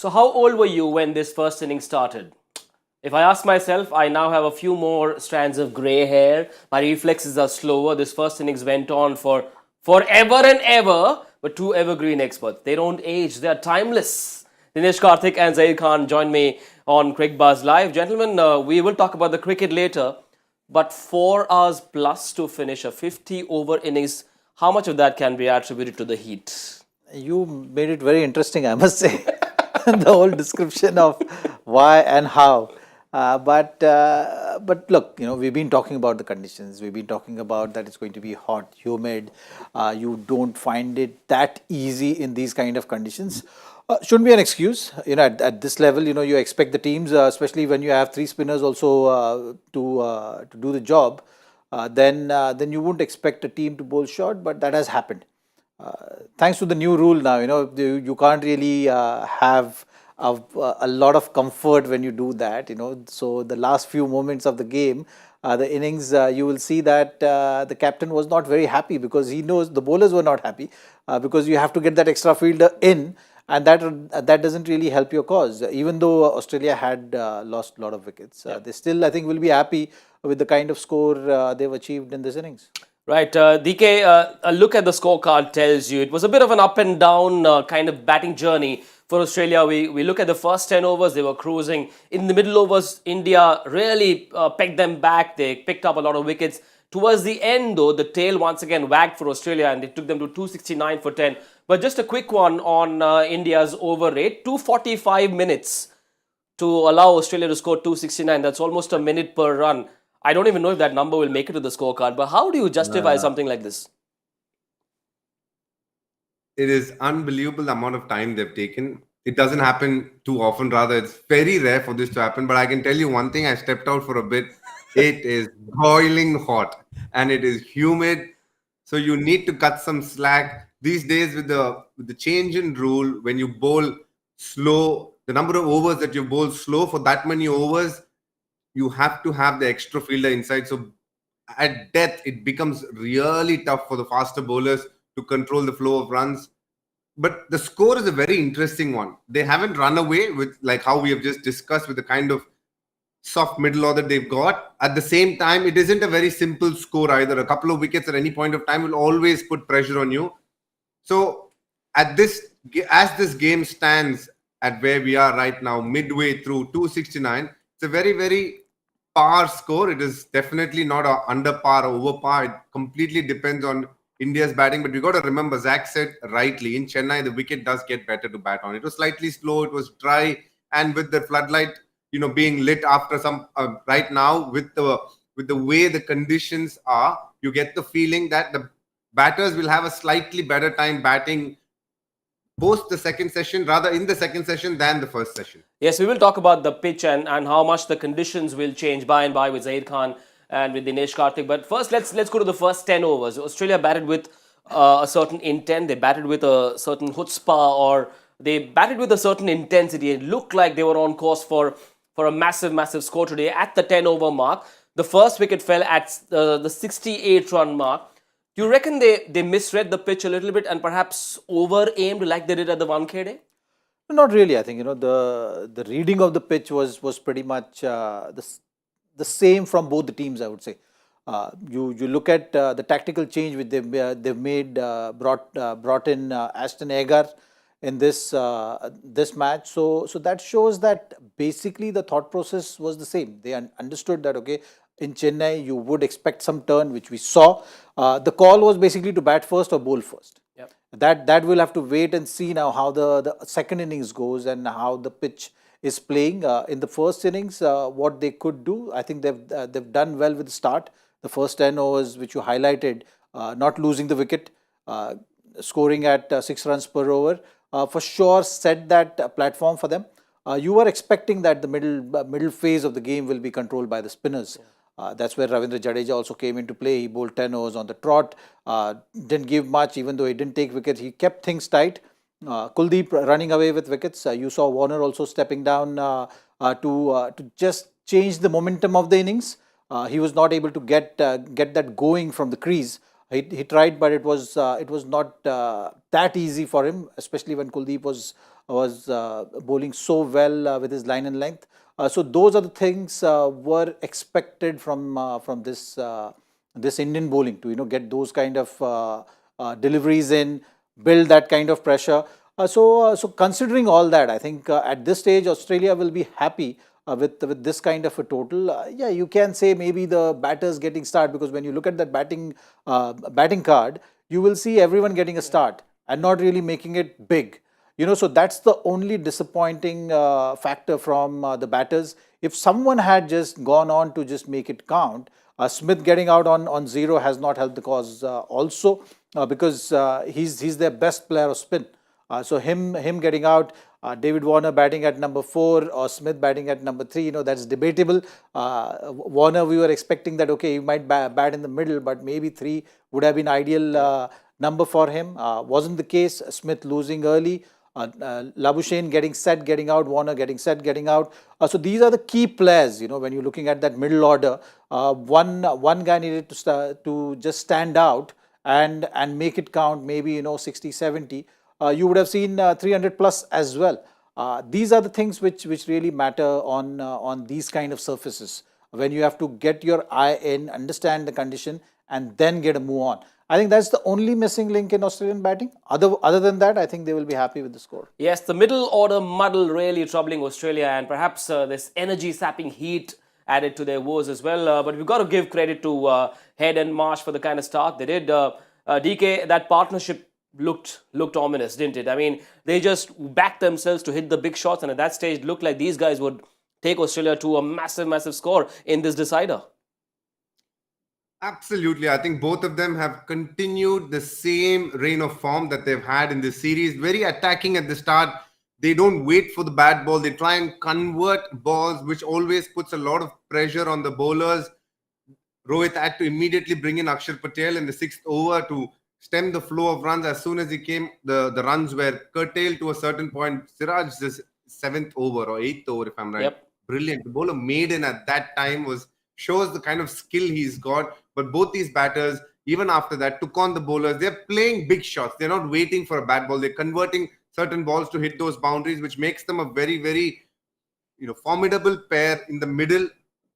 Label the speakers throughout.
Speaker 1: So how old were you when this first inning started? If I ask myself, I now have a few more strands of grey hair. My reflexes are slower. This first innings went on for forever and ever. But two evergreen experts, they don't age. They are timeless. Dinesh Karthik and Zaheer Khan join me on Cricbuzz Live. Gentlemen, we will talk about the cricket later. But 4 hours plus to finish a 50 over innings, how much of that can be attributed to the heat?
Speaker 2: You made it very interesting, I must say. The whole description of why and how. But look, we've been talking about the conditions. We've been talking about that it's going to be hot, humid. You don't find it that easy in these kind of conditions. Shouldn't be an excuse. At this level, you expect the teams, especially when you have three spinners also to do the job. Then you wouldn't expect a team to bowl short, but that has happened. Thanks to the new rule now, you can't really have a lot of comfort when you do that, So the last few moments of the game, the innings, you will see that the captain was not very happy because he knows the bowlers were not happy because you have to get that extra fielder in, and that doesn't really help your cause. Even though Australia had lost a lot of wickets, they still, I think, will be happy with the kind of score they've achieved in this innings.
Speaker 1: Right, DK, a look at the scorecard tells you it was a bit of an up and down kind of batting journey for Australia. We look at the first 10 overs, they were cruising. In the middle overs, India really pegged them back. They picked up a lot of wickets. Towards the end, though, the tail once again wagged for Australia and it took them to 269 for 10. But just a quick one on India's over rate, 245 minutes to allow Australia to score 269. That's almost a minute per run. I don't even know if that number will make it to the scorecard, but how do you justify something like this?
Speaker 3: It is unbelievable the amount of time they've taken. It doesn't happen too often. Rather, it's very rare for this to happen. But I can tell you one thing. I stepped out for a bit. It is boiling hot and it is humid. So you need to cut some slack. These days with the change in rule, when you bowl slow, the number of overs that you bowl slow for that many overs, you have to have the extra fielder inside. So at death, it becomes really tough for the faster bowlers to control the flow of runs. But the score is a very interesting one. They haven't run away with, like how we have just discussed, with the kind of soft middle order they've got. At the same time, it isn't a very simple score either. A couple of wickets at any point of time will always put pressure on you. So as this game stands at where we are right now, midway through 269, it's a very, very par score. It is definitely not a under par or over par. It completely depends on India's batting. But we got to remember, Zach said rightly, in Chennai, the wicket does get better to bat on. It was slightly slow. It was dry. And with the floodlight, being lit after some, right now, with the way the conditions are, you get the feeling that the batters will have a slightly better time batting post the second session, rather in the second session than the first session.
Speaker 1: Yes, we will talk about the pitch and how much the conditions will change by and by with Zaheer Khan and with Dinesh Karthik. But first, let's go to the first 10 overs. Australia batted with a certain intent. They batted with a certain chutzpah, or they batted with a certain intensity. It looked like they were on course for a massive, massive score today at the 10 over mark. The first wicket fell at the 68 run mark. Do you reckon they misread the pitch a little bit and perhaps over-aimed like they did at the 1K day?
Speaker 2: Not really. I think the reading of the pitch was pretty much the same from both the teams, I would say. You look at the tactical change which they've made, brought in Ashton Agar in this match. So that shows that basically the thought process was the same. They understood that, okay, in Chennai you would expect some turn, which we saw. The call was basically to bat first or bowl first.
Speaker 1: Yep.
Speaker 2: That we'll have to wait and see now how the second innings goes and how the pitch is playing. In the first innings, what they could do, I think they've done well with the start. The first 10 overs, which you highlighted, not losing the wicket, scoring at 6 runs per over, for sure set that platform for them. You were expecting that the middle phase of the game will be controlled by the spinners. That's where Ravindra Jadeja also came into play. He bowled 10 overs on the trot, didn't give much, even though he didn't take wickets. He kept things tight. Kuldeep running away with wickets. You saw Warner also stepping down to just change the momentum of the innings. He was not able to get that going from the crease. He tried, but it was not that easy for him, especially when Kuldeep was bowling so well with his line and length. So those are the things were expected from this Indian bowling to get those kind of deliveries in, build that kind of pressure. So considering all that, I think at this stage Australia will be happy with this kind of a total. Yeah, you can say maybe the batters getting start, because when you look at that batting card, you will see everyone getting a start and not really making it big. So that's the only disappointing factor from the batters. If someone had just gone on to just make it count, Smith getting out on zero has not helped the cause also, because he's their best player of spin. So him getting out, David Warner batting at number 4 or Smith batting at number 3, that's debatable. Warner, we were expecting that, okay, he might bat in the middle, but maybe 3 would have been ideal number for him. Wasn't the case. Smith losing early. Labuschagne getting set, getting out. Warner getting set, getting out. So these are the key players, when you're looking at that middle order. One guy needed to just stand out and make it count, maybe 60, 70. You would have seen 300 plus as well. These are the things which really matter on these kind of surfaces, when you have to get your eye in, understand the condition, and then get a move on. I think that's the only missing link in Australian batting. Other than that, I think they will be happy with the score.
Speaker 1: Yes, the middle order muddle really troubling Australia, and perhaps this energy-sapping heat added to their woes as well. But we've got to give credit to Head and Marsh for the kind of start they did. DK, that partnership looked ominous, didn't it? I mean, they just backed themselves to hit the big shots, and at that stage, it looked like these guys would take Australia to a massive score in this decider.
Speaker 3: Absolutely. I think both of them have continued the same reign of form that they've had in this series. Very attacking at the start. They don't wait for the bad ball. They try and convert balls, which always puts a lot of pressure on the bowlers. Rohit had to immediately bring in Akshar Patel in the 6th over to stem the flow of runs. As soon as he came, the runs were curtailed to a certain point. Siraj's 7th over or 8th over, if I'm right.
Speaker 1: Yep.
Speaker 3: Brilliant. The bowler Maiden at that time shows the kind of skill he's got. But both these batters, even after that, took on the bowlers. They're playing big shots. They're not waiting for a bad ball. They're converting certain balls to hit those boundaries, which makes them a very, very formidable pair in the middle.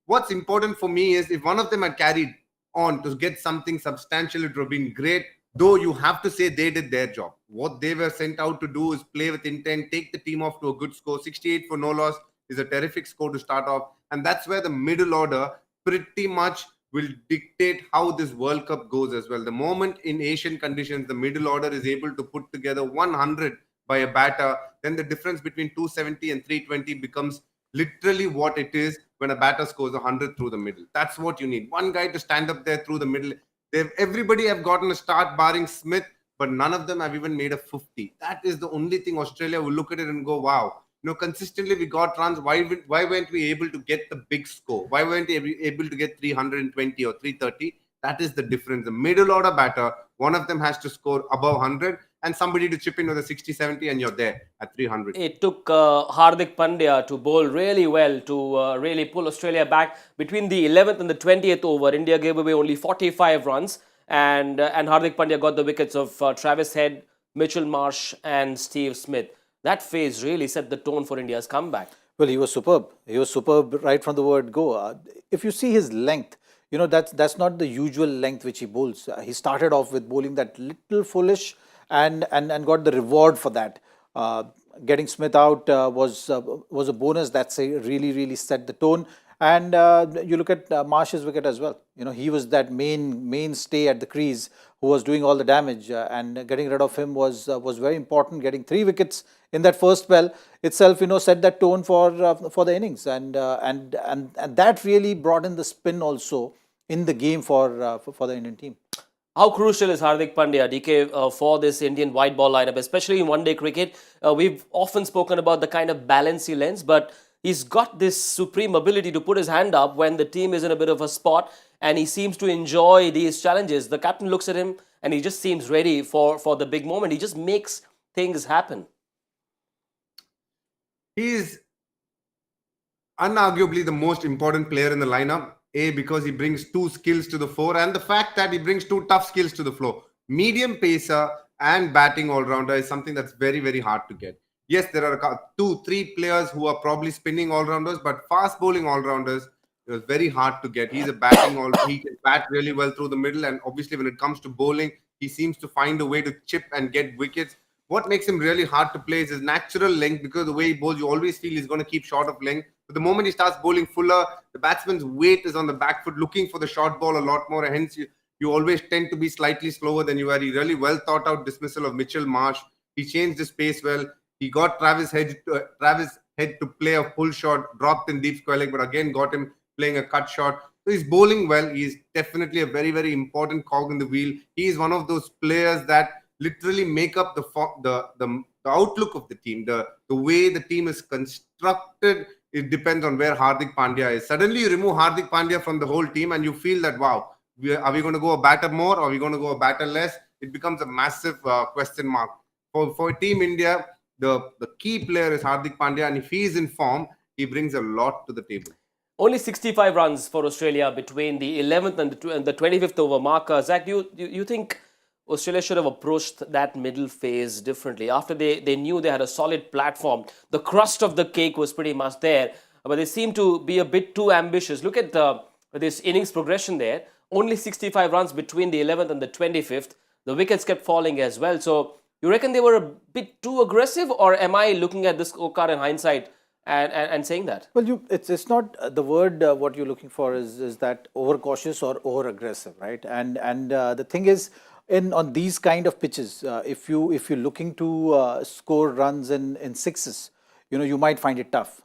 Speaker 3: What's important for me is if one of them had carried on to get something substantial, it would have been great. Though you have to say they did their job. What they were sent out to do is play with intent, take the team off to a good score. 68 for no loss is a terrific score to start off. And that's where the middle order pretty much will dictate how this World Cup goes as well. The moment in Asian conditions, the middle order is able to put together 100 by a batter, then the difference between 270 and 320 becomes literally what it is when a batter scores 100 through the middle. That's what you need. One guy to stand up there through the middle. Everybody have gotten a start barring Smith, but none of them have even made a 50. That is the only thing Australia will look at it and go, wow. Consistently we got runs. Why weren't we able to get the big score? Why weren't we able to get 320 or 330? That is the difference. The middle order batter, one of them has to score above 100 and somebody to chip in with a 60, 70 and you're there at 300.
Speaker 1: It took Hardik Pandya to bowl really well to really pull Australia back. Between the 11th and the 20th over, India gave away only 45 runs and Hardik Pandya got the wickets of Travis Head, Mitchell Marsh and Steve Smith. That phase really set the tone for India's comeback.
Speaker 2: Well, he was superb. He was superb right from the word go. If you see his length, that's not the usual length which he bowls. He started off with bowling that little foolish and got the reward for that. Getting Smith out was a bonus. That's really set the tone. And you look at Marsh's wicket as well. He was that mainstay at the crease who was doing all the damage, and getting rid of him was very important. Getting 3 wickets in that first spell itself, set that tone for the innings, and that really brought in the spin also in the game for the Indian team.
Speaker 1: How crucial is Hardik Pandya, DK, for this Indian white ball lineup, especially in one-day cricket? We've often spoken about the kind of balance he lends, but he's got this supreme ability to put his hand up when the team is in a bit of a spot, and he seems to enjoy these challenges. The captain looks at him and he just seems ready for the big moment. He just makes things happen.
Speaker 3: He's unarguably the most important player in the lineup. Because he brings two skills to the fore, and the fact that he brings two tough skills to the floor. Medium pacer and batting all-rounder is something that's very, very hard to get. Yes, there are two, three players who are probably spinning all-rounders, but fast bowling all-rounders, it was very hard to get. He's a batting all. He can bat really well through the middle, and obviously when it comes to bowling, he seems to find a way to chip and get wickets. What makes him really hard to play is his natural length, because the way he bowls, you always feel he's going to keep short of length. But the moment he starts bowling fuller, the batsman's weight is on the back foot, looking for the short ball a lot more. Hence, you always tend to be slightly slower than you are. He really well thought out dismissal of Mitchell Marsh. He changed his pace well. He got Travis Head to play a full shot, dropped in deep square leg, but again got him playing a cut shot. So he's bowling well. He's definitely a very, very important cog in the wheel. He is one of those players that literally make up the outlook of the team. The way the team is constructed, it depends on where Hardik Pandya is. Suddenly you remove Hardik Pandya from the whole team and you feel that, wow, are we going to go a batter more? Or are we going to go a batter less? It becomes a massive question mark. For Team India, the key player is Hardik Pandya, and if he is in form, he brings a lot to the table.
Speaker 1: Only 65 runs for Australia between the 11th and the 25th over marker. Zach, do you think Australia should have approached that middle phase differently? After they knew they had a solid platform, the crust of the cake was pretty much there, but they seemed to be a bit too ambitious. Look at this innings progression there. Only 65 runs between the 11th and the 25th. The wickets kept falling as well. So you reckon they were a bit too aggressive, or am I looking at this scorecard in hindsight and saying that?
Speaker 2: Well, it's not the word. What you're looking for is that overcautious or over aggressive, right? And the thing is, on these kind of pitches, if you're looking to score runs in sixes, you might find it tough.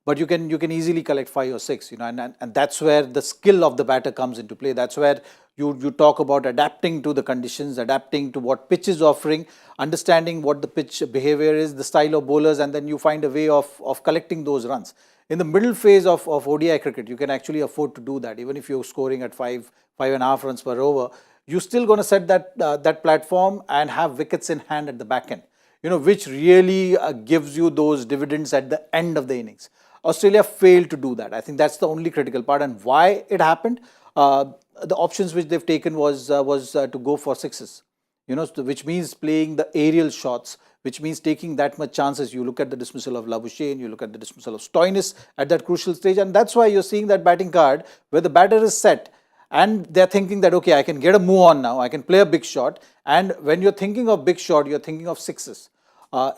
Speaker 2: But you can easily collect 5 or 6, and that's where the skill of the batter comes into play. That's where you talk about adapting to the conditions, adapting to what pitch is offering, understanding what the pitch behavior is, the style of bowlers, and then you find a way of collecting those runs. In the middle phase of ODI cricket, you can actually afford to do that. Even if you're scoring at 5.5 runs per over, you're still going to set that platform and have wickets in hand at the back end, which really gives you those dividends at the end of the innings. Australia failed to do that. I think that's the only critical part, and why it happened. The options which they've taken was to go for sixes, which means playing the aerial shots, which means taking that much chances. You look at the dismissal of Labuschagne, you look at the dismissal of Stoinis at that crucial stage, and that's why you're seeing that batting card where the batter is set and they're thinking that, okay, I can get a move on now, I can play a big shot. And when you're thinking of big shot, you're thinking of sixes.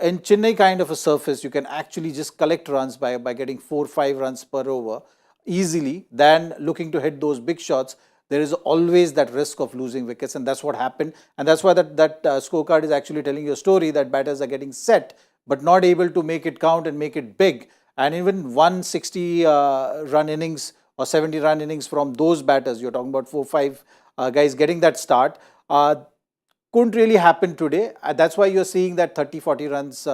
Speaker 2: In Chennai kind of a surface, you can actually just collect runs by getting 4-5 runs per over easily than looking to hit those big shots. There is always that risk of losing wickets, and that's what happened. And that's why that scorecard is actually telling you a story that batters are getting set but not able to make it count and make it big. And even 160 run innings or 70 run innings from those batters, you're talking about 4-5 guys getting that start, couldn't really happen today. That's why you're seeing that 30-40 runs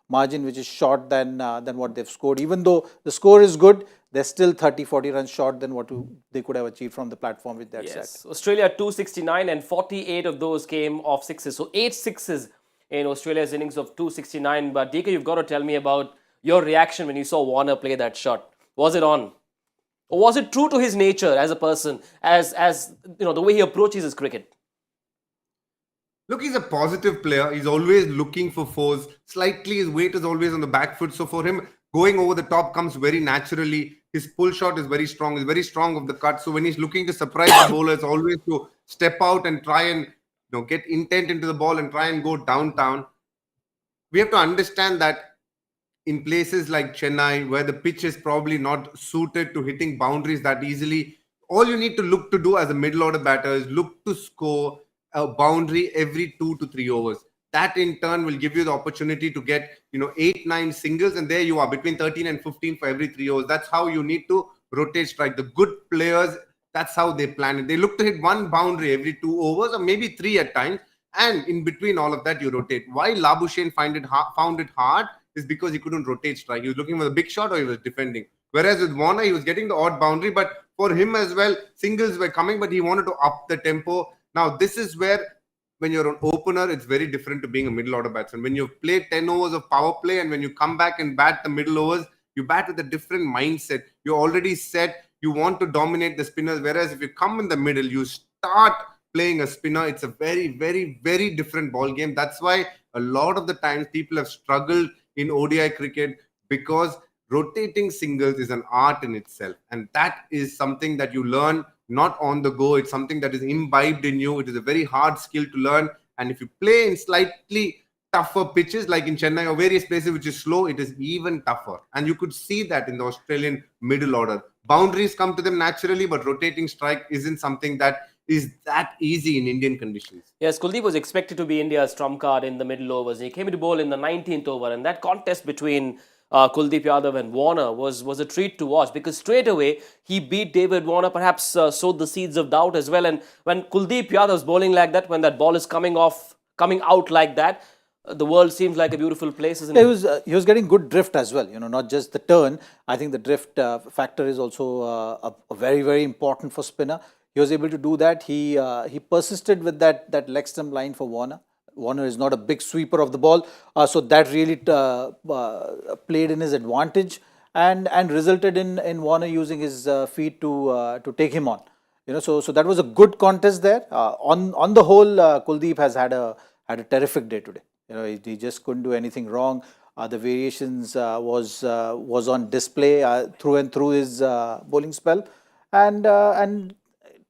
Speaker 2: margin, which is short than what they've scored. Even though the score is good, they're still 30-40 runs short than what they could have achieved from the platform which they're set.
Speaker 1: Australia 269 and 48 of those came off sixes. So 8 sixes in Australia's innings of 269. But DK, you've got to tell me about your reaction when you saw Warner play that shot. Was it on? Or was it true to his nature as a person, as the way he approaches his cricket?
Speaker 3: Look, he's a positive player. He's always looking for fours. Slightly, his weight is always on the back foot. So for him, going over the top comes very naturally. His pull shot is very strong. He's very strong of the cut. So when he's looking to surprise the bowler, it's always to step out and try and get intent into the ball and try and go downtown. We have to understand that in places like Chennai, where the pitch is probably not suited to hitting boundaries that easily, all you need to look to do as a middle order batter is look to score a boundary every 2 to 3 overs. That in turn will give you the opportunity to get 8-9 singles, and there you are between 13 and 15 for every 3 overs. That's how you need to rotate strike. The good players, that's how they plan it. They look to hit one boundary every 2 overs or maybe 3 at times, and in between all of that you rotate. Why Labuschagne found it hard is because he couldn't rotate strike. He was looking for the big shot or he was defending. Whereas with Warner, he was getting the odd boundary, but for him as well, singles were coming, but he wanted to up the tempo. Now, this is where, when you're an opener, it's very different to being a middle order batsman. When you've played 10 overs of power play and when you come back and bat the middle overs, you bat with a different mindset. You're already set. You want to dominate the spinners. Whereas if you come in the middle, you start playing a spinner. It's a very, very, very different ball game. That's why a lot of the times people have struggled in ODI cricket, because rotating singles is an art in itself, and that is something that you learn not on the go. It's something that is imbibed in you. It is a very hard skill to learn, and if you play in slightly tougher pitches like in Chennai or various places which is slow, it is even tougher. And you could see that in the Australian middle order. Boundaries come to them naturally, but rotating strike isn't something that is that easy in Indian conditions.
Speaker 1: Yes, Kuldeep was expected to be India's trump card in the middle overs. He came into bowl in the 19th over, and that contest between Kuldeep Yadav and Warner was a treat to watch, because straight away he beat David Warner, perhaps sowed the seeds of doubt as well. And when Kuldeep Yadav's bowling like that, when that ball is coming out like that, the world seems like a beautiful place, isn't it?
Speaker 2: He was getting good drift as well, not just the turn. I think the drift factor is also a very, very important for spinner. He was able to do that. He persisted with that leg stump line for Warner. Warner is not a big sweeper of the ball, so that really played in his advantage and resulted in Warner using his feet to take him on. So that was a good contest there. On the whole, Kuldeep has had a terrific day today. He just couldn't do anything wrong. The variations was on display through and through his bowling spell, and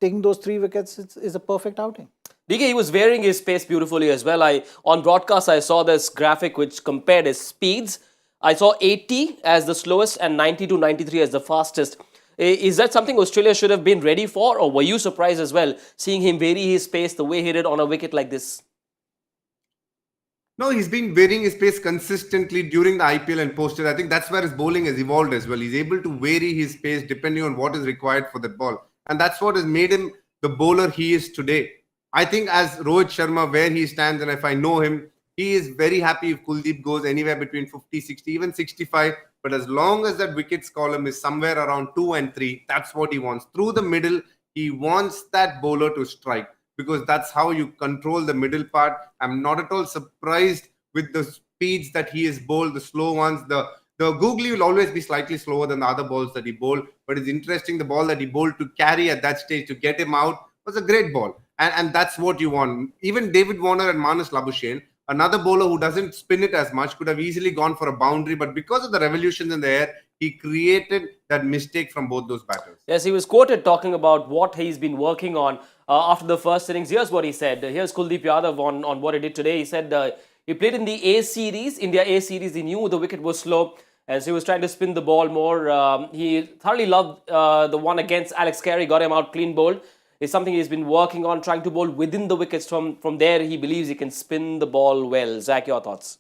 Speaker 2: taking those 3 wickets is a perfect outing.
Speaker 1: DK, he was varying his pace beautifully as well. On broadcast, I saw this graphic which compared his speeds. I saw 80 as the slowest and 90 to 93 as the fastest. Is that something Australia should have been ready for, or were you surprised as well, seeing him vary his pace the way he did on a wicket like this?
Speaker 3: No, he's been varying his pace consistently during the IPL and posted. I think that's where his bowling has evolved as well. He's able to vary his pace depending on what is required for that ball. And that's what has made him the bowler he is today. I think as Rohit Sharma, where he stands, and if I know him, he is very happy if Kuldeep goes anywhere between 50, 60, even 65. But as long as that wickets column is somewhere around 2 and 3, that's what he wants. Through the middle, he wants that bowler to strike, because that's how you control the middle part. I'm not at all surprised with the speeds that he has bowled, the slow ones. The googly will always be slightly slower than the other balls that he bowled, but it's interesting, the ball that he bowled to carry at that stage to get him out was a great ball. And that's what you want. Even David Warner and Manas Labuschagne, another bowler who doesn't spin it as much, could have easily gone for a boundary, but because of the revolutions in the air, he created that mistake from both those batters.
Speaker 1: Yes, he was quoted talking about what he's been working on after the first innings. Here's what he said. Here's Kuldeep Yadav on what he did today. He said he played in the A series, India A series. He knew the wicket was slow, as he was trying to spin the ball more. He thoroughly loved the one against Alex Carey, got him out clean bowled. It's something he's been working on, trying to bowl within the wickets. From there, he believes he can spin the ball well. Zach, your thoughts?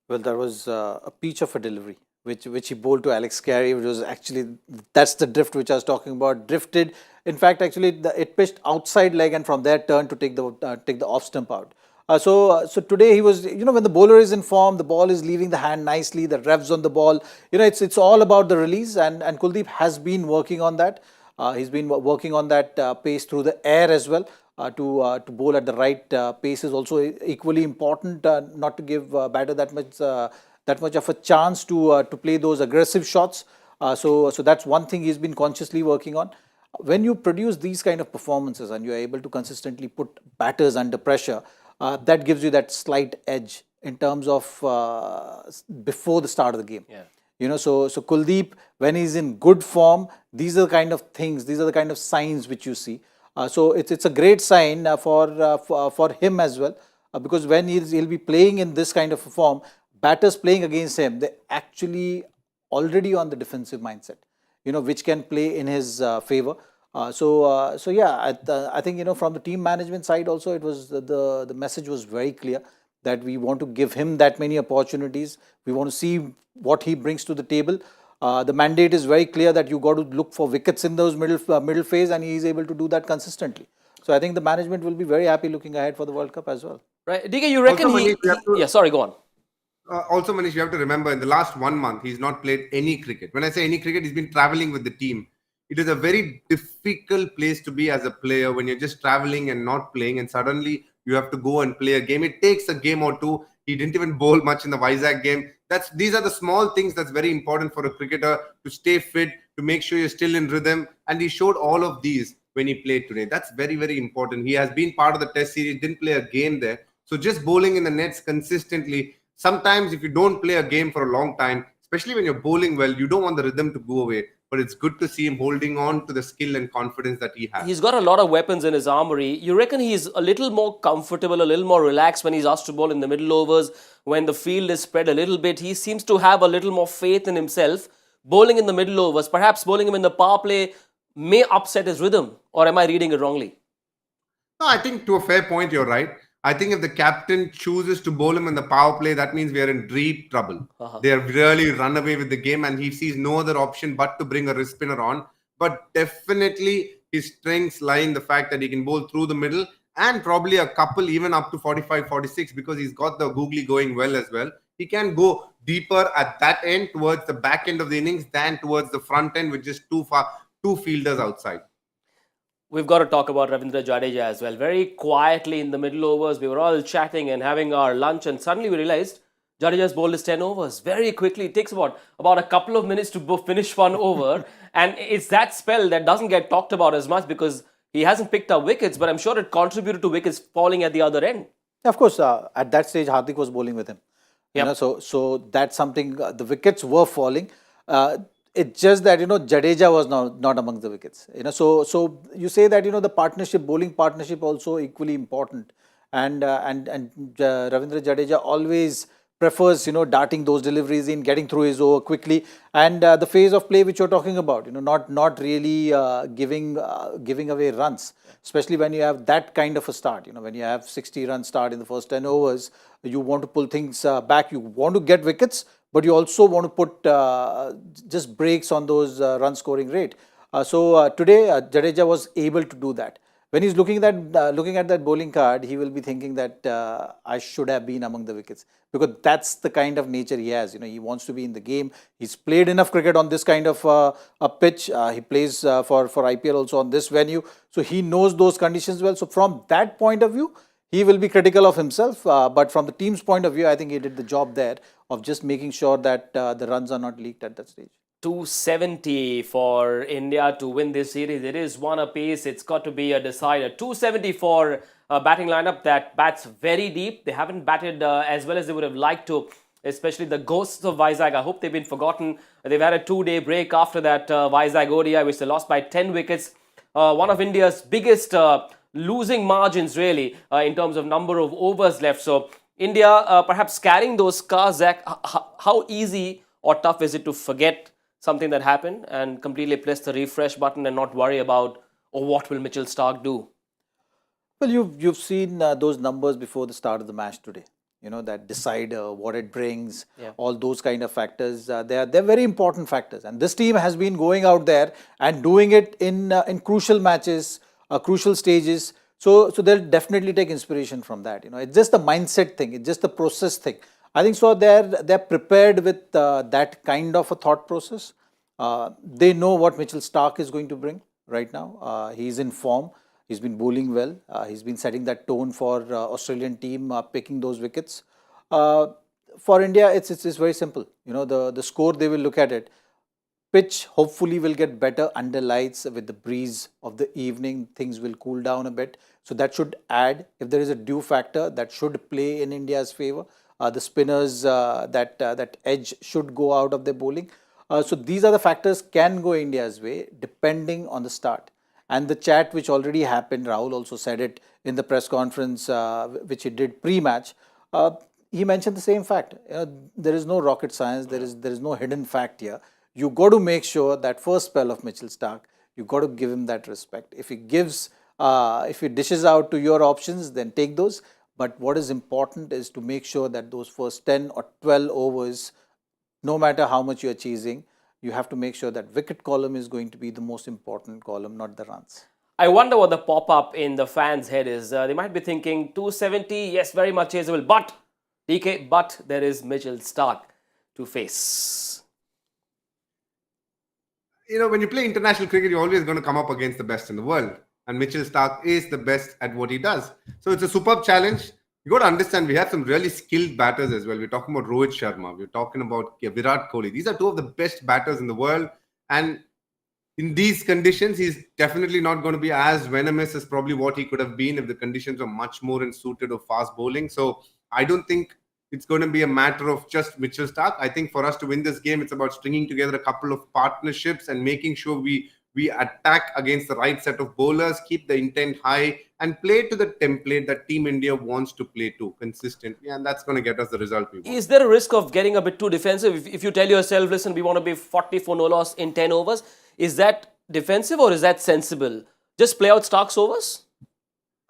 Speaker 2: Well, that was a peach of a delivery, which he bowled to Alex Carey, which was actually, that's the drift which I was talking about. Drifted. In fact, actually, it pitched outside leg, and from there turned to take the off stump out. So today he was, when the bowler is in form, the ball is leaving the hand nicely, the revs on the ball. It's all about the release, and Kuldeep has been working on that. He's been working on that pace through the air as well. To bowl at the right pace is also equally important. Not to give batter that much of a chance to play those aggressive shots. So that's one thing he's been consciously working on. When you produce these kind of performances and you are able to consistently put batters under pressure, that gives you that slight edge in terms of before the start of the game.
Speaker 1: Yeah.
Speaker 2: So Kuldeep, when he's in good form, these are the kind of things, these are the kind of signs which you see. So it's a great sign for him as well, because when he'll be playing in this kind of form, batters playing against him, they're actually already on the defensive mindset, which can play in his favor. So yeah, I think, from the team management side also, it was the message was very clear that we want to give him that many opportunities. We want to see what he brings to the table. The mandate is very clear that you got to look for wickets in those middle phase, and he is able to do that consistently. So I think the management will be very happy looking ahead for the World Cup as well.
Speaker 1: Right, DK, you reckon
Speaker 3: Also,
Speaker 1: yeah, sorry, go on.
Speaker 3: Also, Manish, you have to remember, in the last 1 month, he's not played any cricket. When I say any cricket, he's been traveling with the team. It is a very difficult place to be as a player when you're just traveling and not playing, and suddenly you have to go and play a game. It takes a game or two. He didn't even bowl much in the Vizag game. These are the small things that's very important for a cricketer to stay fit, to make sure you're still in rhythm. And he showed all of these when he played today. That's very, very important. He has been part of the test series, didn't play a game there. So just bowling in the nets consistently. Sometimes if you don't play a game for a long time, especially when you're bowling well, you don't want the rhythm to go away. But it's good to see him holding on to the skill and confidence that he has.
Speaker 1: He's got a lot of weapons in his armory. You reckon he's a little more comfortable, a little more relaxed when he's asked to bowl in the middle overs, when the field is spread a little bit? He seems to have a little more faith in himself. Bowling in the middle overs, perhaps bowling him in the power play may upset his rhythm. Or am I reading it wrongly?
Speaker 3: No, I think to a fair point, you're right. I think if the captain chooses to bowl him in the power play, that means we are in deep trouble. They have really run away with the game, and he sees no other option but to bring a wrist spinner on. But definitely his strengths lie in the fact that he can bowl through the middle and probably a couple even up to 45, 46 because he's got the googly going well as well. He can go deeper at that end towards the back end of the innings than towards the front end with just two fielders outside.
Speaker 1: We've got to talk about Ravindra Jadeja as well. Very quietly in the middle overs, we were all chatting and having our lunch, and suddenly we realized Jadeja's bowled his 10 overs very quickly. It takes about a couple of minutes to finish one over, and it's that spell that doesn't get talked about as much because he hasn't picked up wickets, but I'm sure it contributed to wickets falling at the other end.
Speaker 2: Of course, at that stage, Hardik was bowling with him.
Speaker 1: Yep.
Speaker 2: So that's something. The wickets were falling. It's just that Jadeja was not among the wickets. So you say that the bowling partnership also equally important, and Ravindra Jadeja always prefers darting those deliveries in, getting through his over quickly, and the phase of play which you're talking about, not really giving away runs, especially when you have that kind of a start. When you have 60-run start in the first 10 overs, you want to pull things back. You want to get wickets, but you also want to put just breaks on those run scoring rate. So today Jadeja was able to do that. When he's looking at that bowling card, he will be thinking that I should have been among the wickets, because that's the kind of nature he has. He wants to be in the game. He's played enough cricket on this kind of a pitch. He plays for IPL also on this venue, so he knows those conditions well. So from that point of view, he will be critical of himself, but from the team's point of view, I think he did the job there of just making sure that the runs are not leaked at that stage.
Speaker 1: 270 for India to win this series. It is one apiece. It's got to be a decider. 270 for a batting lineup that bats very deep. They haven't batted as well as they would have liked to, especially the ghosts of Vizag. I hope they've been forgotten. They've had a 2-day break after that Vizag ODI, which they lost by 10 wickets. One of India's biggest losing margins, really, in terms of number of overs left. So India perhaps carrying those scars. Zach, how easy or tough is it to forget something that happened and completely press the refresh button and not worry about, what will Mitchell Starc do?
Speaker 2: Well, you've seen those numbers before the start of the match today. That decider, what it brings, all those kind of factors. They're very important factors. And this team has been going out there and doing it in crucial matches, crucial stages. So they'll definitely take inspiration from that. It's just the mindset thing. It's just the process thing. I think so. They're prepared with that kind of a thought process. They know what Mitchell Starc is going to bring right now. He's in form. He's been bowling well. He's been setting that tone for Australian team, picking those wickets. For India, it's very simple. The score, they will look at it. Pitch hopefully will get better under lights with the breeze of the evening. Things will cool down a bit. So that should add. If there is a dew factor, that should play in India's favour. The spinners, that edge should go out of their bowling. So these are the factors can go India's way depending on the start. And the chat which already happened, Rahul also said it in the press conference which he did pre-match. He mentioned the same fact. There is no rocket science. There is no hidden fact here. You got to make sure that first spell of Mitchell Starc, you got to give him that respect. If he dishes out to your options, then take those. But what is important is to make sure that those first 10 or 12 overs, no matter how much you are chasing, you have to make sure that wicket column is going to be the most important column, not the runs.
Speaker 1: I wonder what the pop-up in the fans' head is. They might be thinking 270, yes, very much chaseable, but DK, but there is Mitchell Starc to face.
Speaker 3: When you play international cricket, you're always going to come up against the best in the world. And Mitchell Starc is the best at what he does. So it's a superb challenge. You got to understand, we have some really skilled batters as well. We're talking about Rohit Sharma. We're talking about Virat Kohli. These are two of the best batters in the world. And in these conditions, he's definitely not going to be as venomous as probably what he could have been if the conditions were much more in suited of fast bowling. So I don't think it's going to be a matter of just Mitchell Stark. I think for us to win this game, it's about stringing together a couple of partnerships and making sure we attack against the right set of bowlers, keep the intent high, and play to the template that Team India wants to play to consistently, and that's going to get us the result we want.
Speaker 1: Is there a risk of getting a bit too defensive? If you tell yourself, listen, we want to be 40 for no loss in 10 overs, is that defensive or is that sensible? Just play out Stark's overs?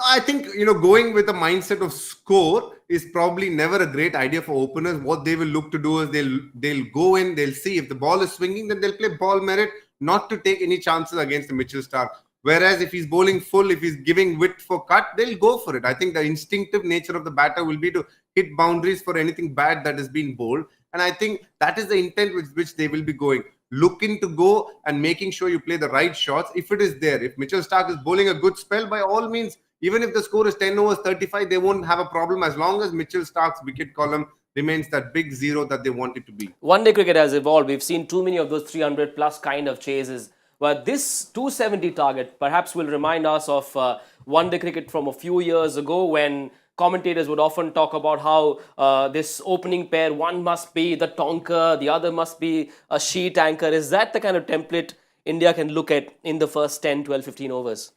Speaker 3: I think, going with a mindset of score is probably never a great idea for openers. What they will look to do is they'll go in, they'll see if the ball is swinging, then they'll play ball merit, not to take any chances against the Mitchell Stark. Whereas if he's bowling full, if he's giving width for cut, they'll go for it. I think the instinctive nature of the batter will be to hit boundaries for anything bad that has been bowled. And I think that is the intent with which they will be going. Looking to go and making sure you play the right shots if it is there. If Mitchell Stark is bowling a good spell, by all means, even if the score is 10 overs 35, they won't have a problem as long as Mitchell Stark's wicket column remains that big zero that they want it to be.
Speaker 1: One day cricket has evolved. We've seen too many of those 300 plus kind of chases. But this 270 target perhaps will remind us of one day cricket from a few years ago when commentators would often talk about how this opening pair, one must be the tonker, the other must be a sheet anchor. Is that the kind of template India can look at in the first 10, 12, 15 overs?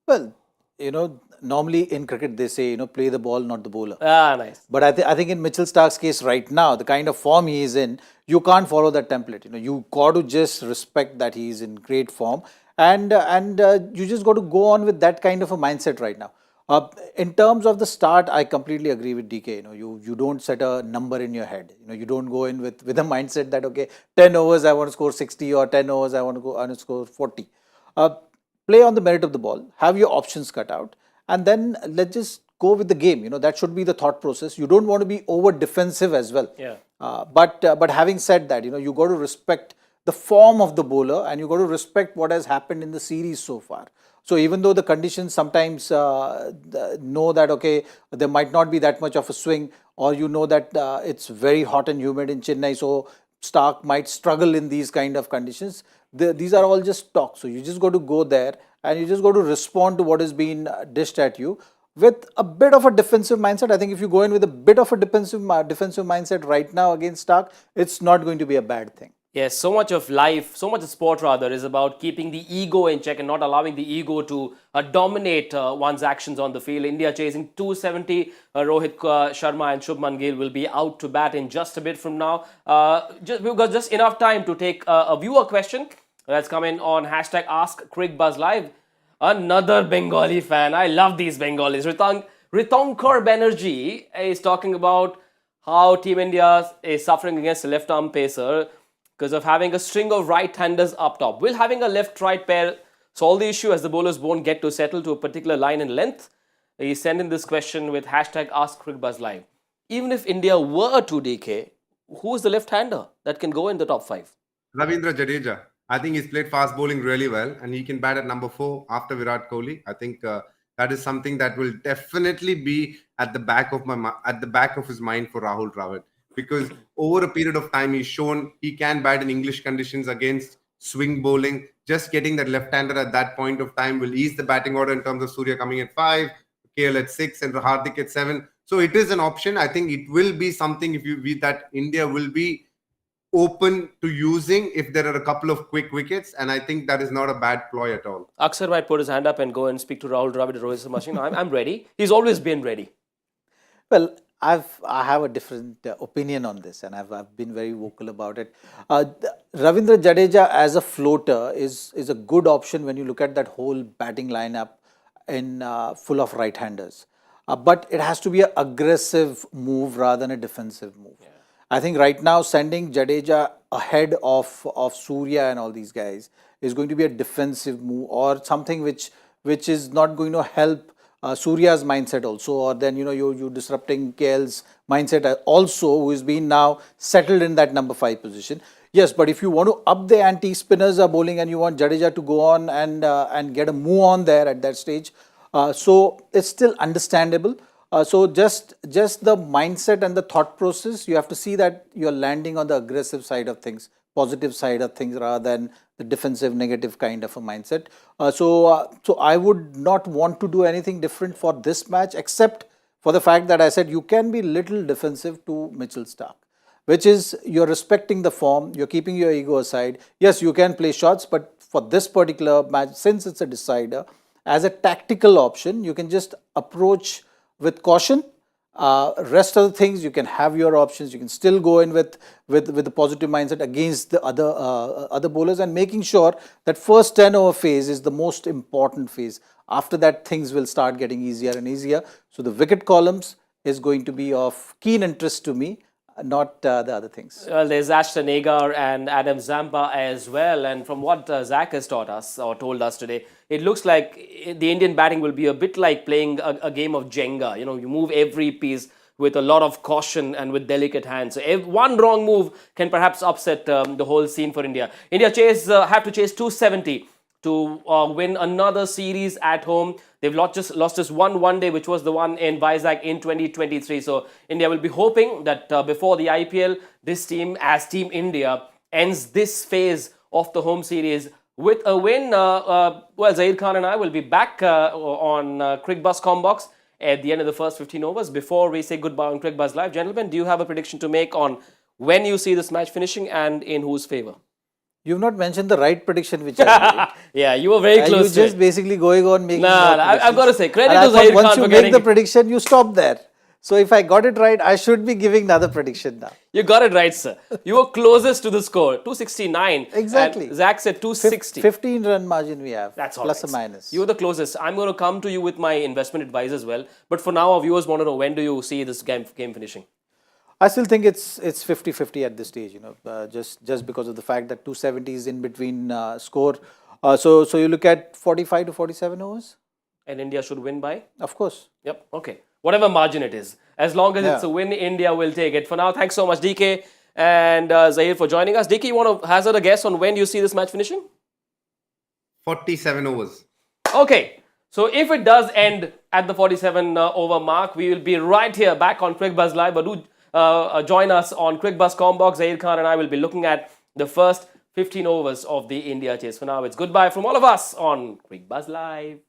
Speaker 2: Well, normally in cricket they say, play the ball, not the bowler.
Speaker 1: Ah, nice.
Speaker 2: But I think in Mitchell Stark's case right now, the kind of form he is in, you can't follow that template. You got to just respect that he is in great form, and you just got to go on with that kind of a mindset right now. In terms of the start, I completely agree with DK. You don't set a number in your head. You don't go in with a mindset that, okay, 10 overs I want to score 60 or 10 overs I want to score 40. Play on the merit of the ball, have your options cut out, and then let's just go with the game. That should be the thought process. You don't want to be over defensive as well.
Speaker 1: Yeah.
Speaker 2: But having said that, you got to respect the form of the bowler and you got to respect what has happened in the series so far. So even though the conditions sometimes know that, okay, there might not be that much of a swing, or that it's very hot and humid in Chennai, so Stark might struggle in these kind of conditions. These are all just talk. So you just got to go there and you just got to respond to what is being dished at you with a bit of a defensive mindset. I think if you go in with a bit of a defensive mindset right now against Stark, it's not going to be a bad thing.
Speaker 1: Yes, so much of life, so much of sport rather, is about keeping the ego in check and not allowing the ego to dominate one's actions on the field. India chasing 270. Rohit Sharma and Shubman Gill will be out to bat in just a bit from now. We've got just enough time to take a viewer question that's come in on hashtag Ask Cricbuzz Live. Another Bengali fan. I love these Bengalis. Ritankar Banerjee is talking about how Team India is suffering against a left-arm pacer because of having a string of right-handers up top. Will having a left-right pair solve the issue as the bowlers won't get to settle to a particular line in length? He's sending this question with hashtag Ask Cricbuzz Live. Even if India were to DK, who is the left-hander that can go in the top 5?
Speaker 3: Ravindra Jadeja. I think he's played fast bowling really well, and he can bat at number 4 after Virat Kohli. I think that is something that will definitely be at the back of his mind for Rahul Dravid. Because over a period of time, he's shown he can bat in English conditions against swing bowling. Just getting that left-hander at that point of time will ease the batting order in terms of Surya coming at 5, KL at 6, and Hardik at 7. So it is an option. I think it will be something that India will be open to using if there are a couple of quick wickets, and I think that is not a bad ploy at all.
Speaker 1: Aksar might put his hand up and go and speak to Rahul Dravid or Rohit Sharma. I'm ready. He's always been ready.
Speaker 2: Well, I have a different opinion on this, and I've been very vocal about it. Ravindra Jadeja as a floater is a good option when you look at that whole batting lineup in full of right-handers. But it has to be an aggressive move rather than a defensive move. Yeah. I think right now sending Jadeja ahead of Surya and all these guys is going to be a defensive move or something which is not going to help Surya's mindset also, or then you're disrupting KL's mindset also, who is being now settled in that number 5 position. Yes, but if you want to up the ante, spinners are bowling and you want Jadeja to go on and get a move on there at that stage, so it's still understandable. So just the mindset and the thought process, you have to see that you're landing on the aggressive side of things positive side of things rather than the defensive negative kind of a mindset. So I would not want to do anything different for this match, except for the fact that I said you can be little defensive to Mitchell Stark, which is you're respecting the form, you're keeping your ego aside. Yes, you can play shots, but for this particular match, since it's a decider, as a tactical option, you can just approach with caution. Rest of the things, you can have your options. You can still go in with a positive mindset against the other bowlers, and making sure that first 10 over phase is the most important phase. After that, things will start getting easier and easier. So the wicket columns is going to be of keen interest to me, not the other things.
Speaker 1: Well, there's Ashton Agar and Adam Zampa as well. And from what Zach has taught us or told us today, it looks like the Indian batting will be a bit like playing a game of Jenga. You know, you move every piece with a lot of caution and with delicate hands. So if one wrong move can perhaps upset the whole scene for India. India have to chase 270 to win another series at home. They've lost just one day, which was the one in Vizag in 2023. So India will be hoping that before the IPL, this team, as Team India, ends this phase of the home series with a win. Well, Zaheer Khan and I will be back on Cricbuzz Combox at the end of the first 15 overs. Before we say goodbye on Cricbuzz Live, gentlemen, do you have a prediction to make on when you see this match finishing and in whose favour?
Speaker 2: You've not mentioned the right prediction which I made.
Speaker 1: Yeah, you were very close.
Speaker 2: You're just basically going on making.
Speaker 1: I've got to say, credit to
Speaker 2: Zaheer
Speaker 1: Zaheer Khan
Speaker 2: once you
Speaker 1: for
Speaker 2: make
Speaker 1: getting
Speaker 2: the prediction, you stop there. So if I got it right, I should be giving another prediction now.
Speaker 1: You got it right, sir. You were closest to the score, 269.
Speaker 2: Exactly.
Speaker 1: And Zach said 260.
Speaker 2: 15 run margin we have.
Speaker 1: That's all
Speaker 2: plus
Speaker 1: right.
Speaker 2: or minus.
Speaker 1: You were the closest. I'm going to come to you with my investment advice as well. But for now, our viewers want to know, when do you see this game finishing?
Speaker 2: I still think it's 50-50 at this stage, just because of the fact that 270 is in between score. So you look at 45 to 47 overs.
Speaker 1: And India should win by?
Speaker 2: Of course.
Speaker 1: Yep. Okay. Whatever margin it is. As long as it's a win, India will take it. For now, thanks so much, DK and Zaheer, for joining us. DK, you want to hazard a guess on when you see this match finishing?
Speaker 3: 47 overs.
Speaker 1: Okay. So if it does end at the 47 over mark, we will be right here back on Cricbuzz Live. But do join us on Cricbuzz Combox. Zaheer Khan and I will be looking at the first 15 overs of the India chase. For now, it's goodbye from all of us on Cricbuzz Live.